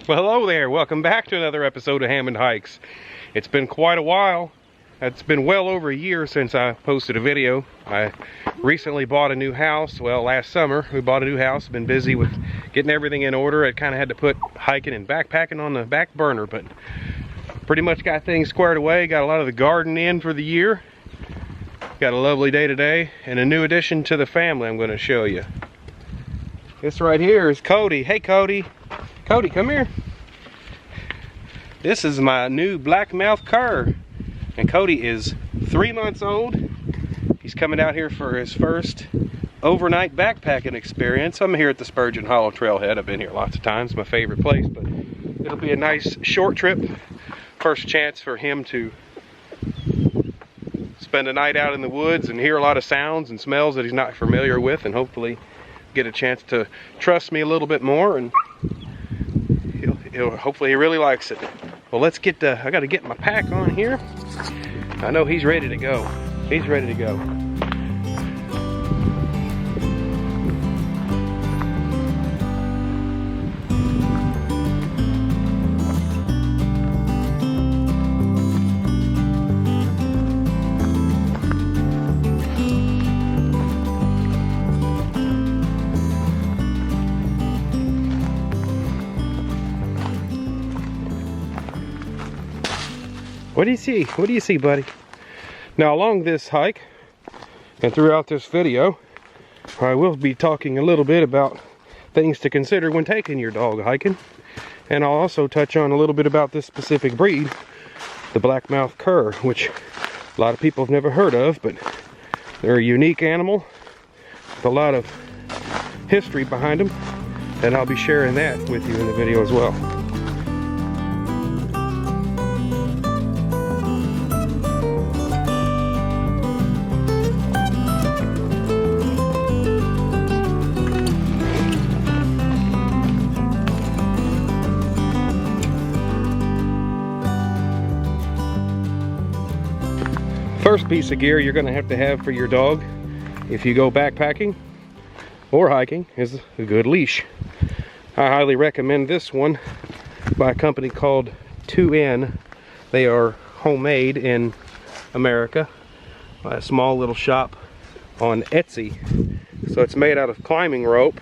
Well, hello there. Welcome back to another episode of Hammond Hikes. It's been quite a while. It's been well over a year since I posted a video. I recently bought a new house. Well, last summer we bought a new house. Been busy with getting everything in order. I kind of had to put hiking and backpacking on the back burner, but pretty much got things squared away. Got a lot of the garden in for the year. Got a lovely day today and a new addition to the family I'm going to show you. This right here is Cody. Hey Cody. Cody, come here. This is my new blackmouth cur. And Cody is 3 months old. He's coming out here for his first overnight backpacking experience. I'm here at the Spurgeon Hollow Trailhead. I've been here lots of times, my favorite place, but it'll be a nice short trip. First chance for him to spend a night out in the woods and hear a lot of sounds and smells that he's not familiar with, and hopefully get a chance to trust me a little bit more, and hopefully he really likes it. Well, let's get I got to get my pack on here. I know he's ready to go. He's ready to go. What do you see? What do you see, buddy? Now, along this hike and throughout this video, I will be talking a little bit about things to consider when taking your dog hiking. And I'll also touch on a little bit about this specific breed, the blackmouth cur, which a lot of people have never heard of, but they're a unique animal with a lot of history behind them. And I'll be sharing that with you in the video as well. First piece of gear you're going to have for your dog if you go backpacking or hiking is a good leash. I highly recommend this one by a company called 2N. They are homemade in America by a small little shop on Etsy. So it's made out of climbing rope.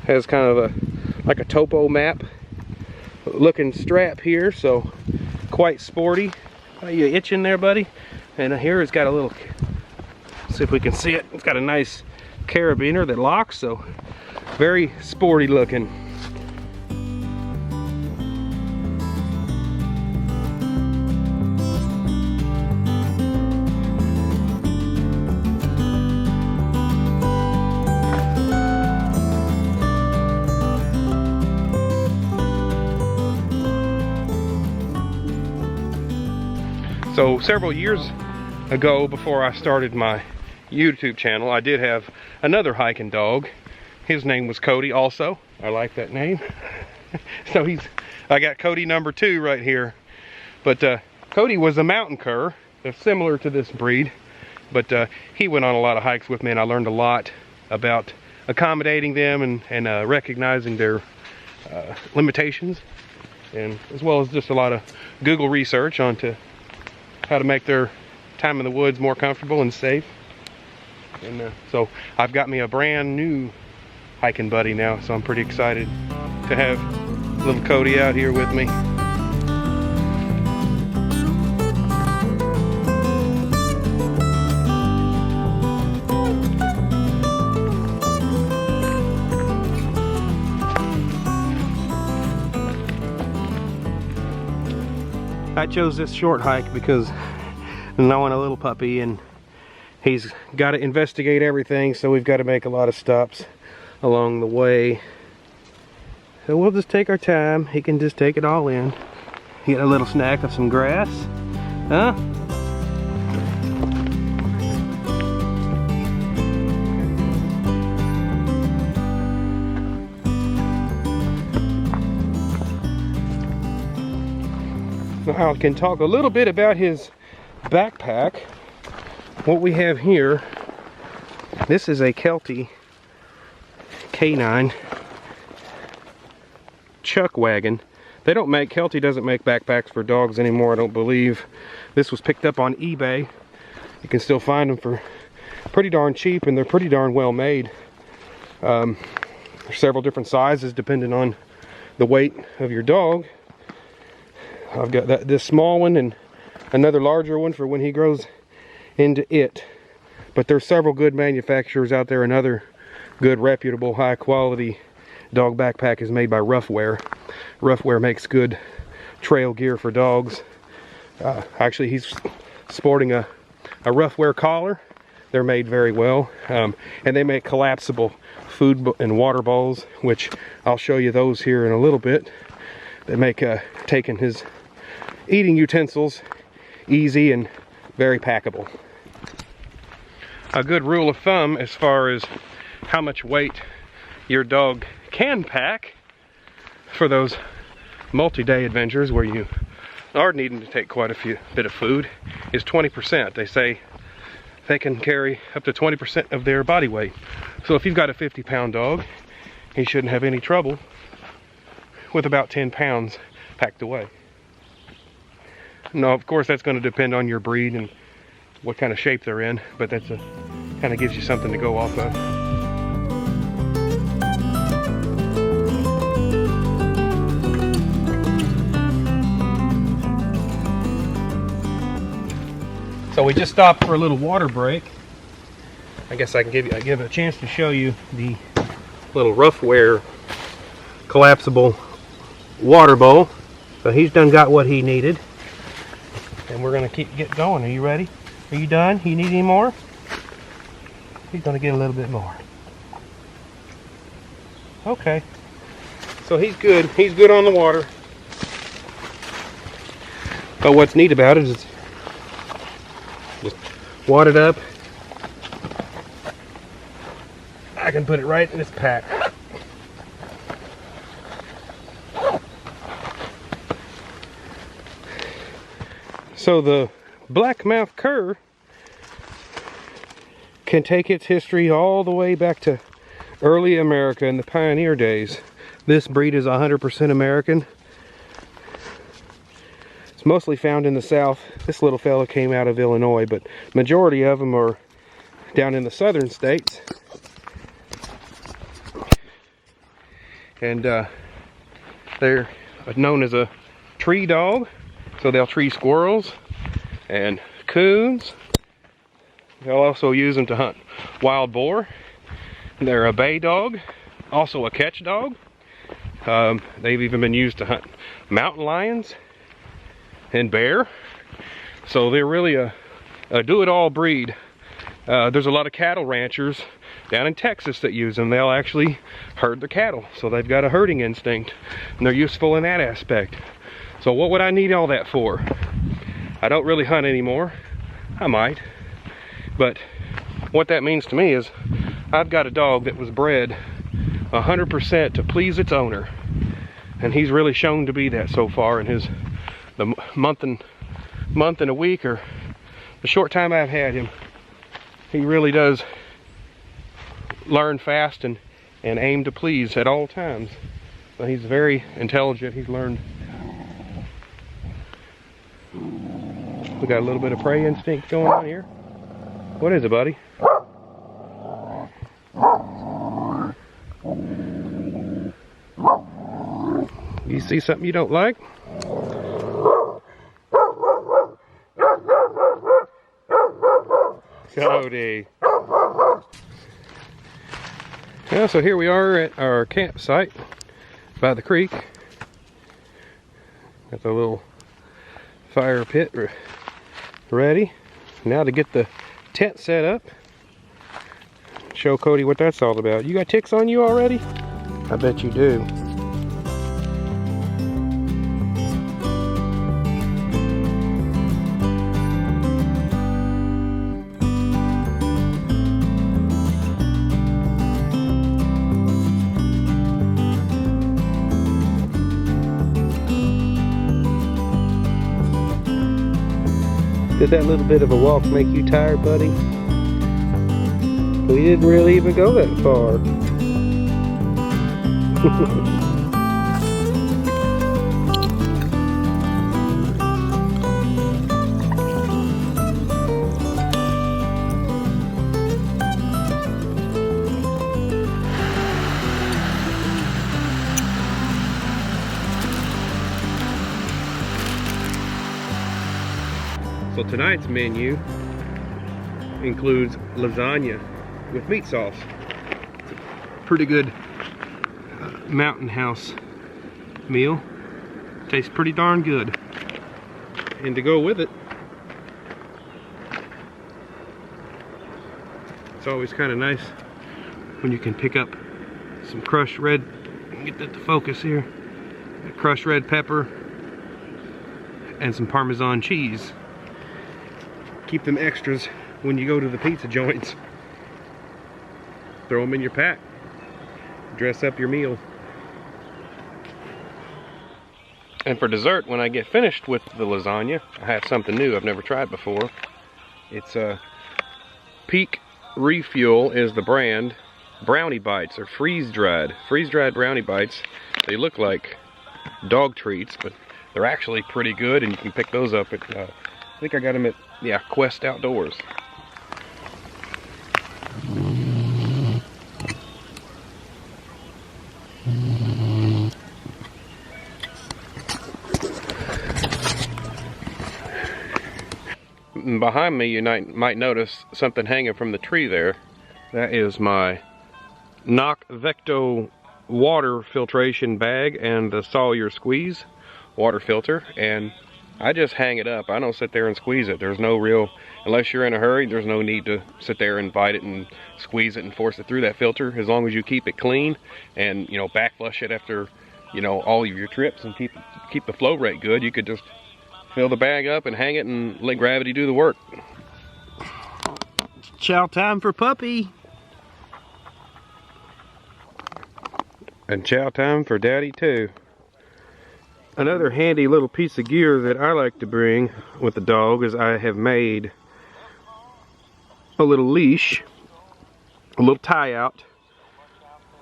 Has kind of like a topo map looking strap here, so quite sporty. Are you itching there, buddy? And here it's got a little, see if we can see it. It's got a nice carabiner that locks, so very sporty looking. So several years ago, before I started my YouTube channel, I did have another hiking dog. His name was Cody also. I like that name. So I got Cody number 2 right here. But Cody was a mountain cur, similar to this breed. But he went on a lot of hikes with me, and I learned a lot about accommodating them and recognizing their limitations. And as well as just a lot of Google research onto how to make their time in the woods more comfortable and safe. And so I've got me a brand new hiking buddy now, so I'm pretty excited to have little Cody out here with me. I chose this short hike because I'm knowing a little puppy, and he's got to investigate everything, so we've got to make a lot of stops along the way. So we'll just take our time. He can just take it all in. Get a little snack of some grass. Huh? I can talk a little bit about his backpack. What we have here, this is a Kelty K9 Chuck Wagon. They don't make, Kelty doesn't make backpacks for dogs anymore, I don't believe. This was picked up on eBay. You can still find them for pretty darn cheap, and they're pretty darn well made. There's several different sizes depending on the weight of your dog. I've got this small one and another larger one for when he grows into it. But there's several good manufacturers out there. Another good, reputable, high quality dog backpack is made by Roughwear. Roughwear makes good trail gear for dogs. Actually, he's sporting a Roughwear collar. They're made very well. And they make collapsible food and water bowls, which I'll show you those here in a little bit. They make taking his eating utensils easy and very packable. A good rule of thumb as far as how much weight your dog can pack for those multi-day adventures where you are needing to take quite a bit of food is 20%. They say they can carry up to 20% of their body weight. So if you've got a 50-pound dog, he shouldn't have any trouble with about 10 pounds packed away. Now, of course, that's going to depend on your breed and what kind of shape they're in, but that's kind of gives you something to go off of. So we just stopped for a little water break. I guess I can give it a chance to show you the little Roughwear collapsible water bowl. So he's done got what he needed. And we're gonna get going. Are you ready? Are you done? You need any more? He's gonna get a little bit more. Okay. So he's good. He's good on the water. But what's neat about it is just wad it up. I can put it right in this pack. So the blackmouth cur can take its history all the way back to early America in the pioneer days. This breed is 100% American. It's mostly found in the South. This little fella came out of Illinois, but majority of them are down in the southern states. And they're known as a tree dog. So they'll tree squirrels and coons. They'll also use them to hunt wild boar. They're a bay dog, also a catch dog. They've even been used to hunt mountain lions and bear. So they're really a do-it-all breed. There's a lot of cattle ranchers down in Texas that use them. They'll actually herd the cattle. So they've got a herding instinct, and they're useful in that aspect. So what would I need all that for? I don't really hunt anymore. I might. But what that means to me is I've got a dog that was bred 100% to please its owner. And he's really shown to be that so far in the month and a week, or the short time I've had him. He really does learn fast and aim to please at all times. So he's very intelligent. He's learned. We got a little bit of prey instinct going on here. What is it, buddy? You see something you don't like? Cody. Yeah, so here we are at our campsite by the creek. Got the little fire pit ready. Now to get the tent set up. Show Cody what that's all about. You got ticks on you already? I bet you do. Did that little bit of a walk make you tired, buddy? We didn't really even go that far. So tonight's menu includes lasagna with meat sauce. It's a pretty good Mountain House meal. Tastes pretty darn good. And to go with it, it's always kind of nice when you can pick up some crushed red, get that to focus here, crushed red pepper and some Parmesan cheese. Keep them extras when you go to the pizza joints. Throw them in your pack. Dress up your meal. And for dessert, when I get finished with the lasagna, I have something new I've never tried before. It's Peak Refuel is the brand. Brownie bites are freeze-dried brownie bites. They look like dog treats, but they're actually pretty good, and you can pick those up at I think I got them at, yeah, Quest Outdoors. Behind me, you might notice something hanging from the tree there. That is my Knock Vecto water filtration bag and the Sawyer Squeeze water filter, and I just hang it up. I don't sit there and squeeze it. There's no real, unless you're in a hurry, there's no need to sit there and bite it and squeeze it and force it through that filter. As long as you keep it clean and, you know, back flush it after, you know, all of your trips and keep the flow rate good, you could just fill the bag up and hang it and let gravity do the work. Chow time for puppy. And chow time for daddy too. Another handy little piece of gear that I like to bring with the dog is I have made a little leash, a little tie out.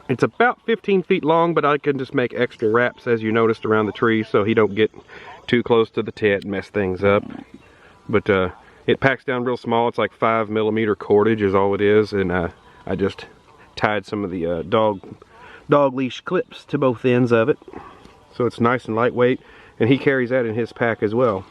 It's about 15 feet long, but I can just make extra wraps, as you noticed, around the tree so he don't get too close to the tent and mess things up. But it packs down real small. It's like 5mm cordage is all it is, and I just tied some of the dog leash clips to both ends of it, so it's nice and lightweight, and he carries that in his pack as well.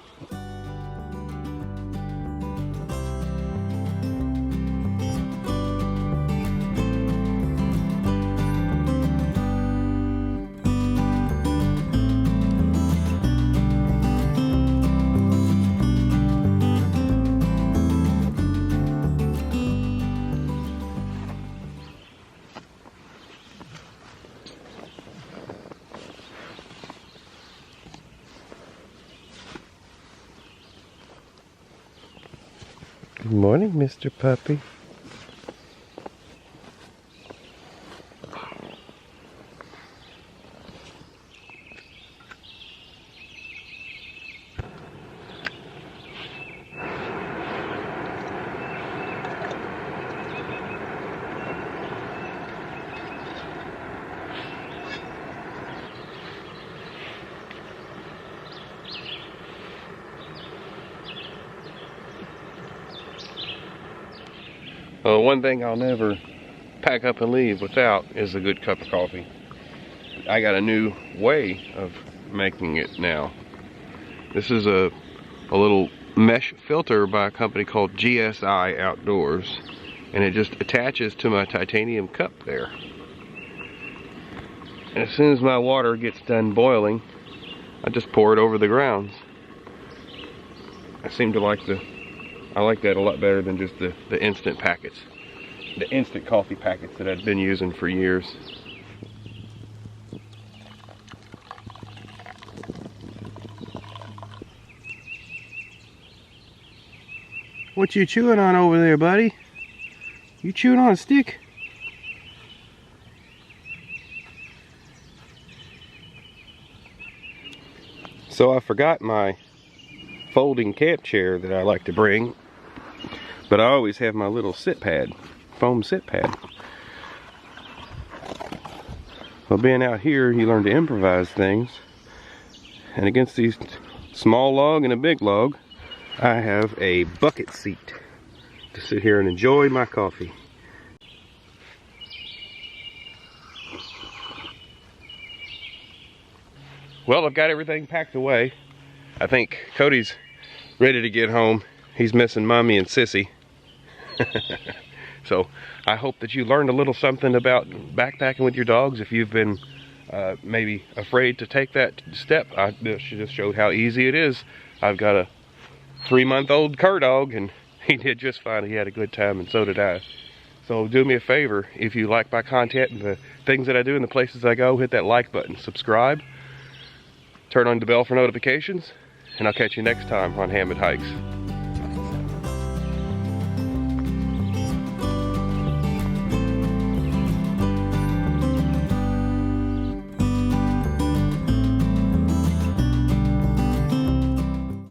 Good morning, Mr. Puppy. Well, one thing I'll never pack up and leave without is a good cup of coffee. I got a new way of making it now. This is a little mesh filter by a company called GSI Outdoors, and it just attaches to my titanium cup there. And as soon as my water gets done boiling, I just pour it over the grounds. I like that a lot better than just the instant packets, the instant coffee packets that I've been using for years. What you chewing on over there, buddy? You chewing on a stick? So I forgot my folding camp chair that I like to bring, but I always have my little sit pad, foam sit pad. Well, being out here, you learn to improvise things, and against these small log and a big log, I have a bucket seat to sit here and enjoy my coffee. Well, I've got everything packed away. I think Cody's ready to get home. He's missing Mommy and Sissy. So I hope that you learned a little something about backpacking with your dogs. If you've been maybe afraid to take that step, I just showed how easy it is. I've got a 3-month-old cur dog, and he did just fine. He had a good time, and so did I. So do me a favor, if you like my content and the things that I do and the places I go, hit that like button, subscribe, turn on the bell for notifications, and I'll catch you next time on Hammond Hikes.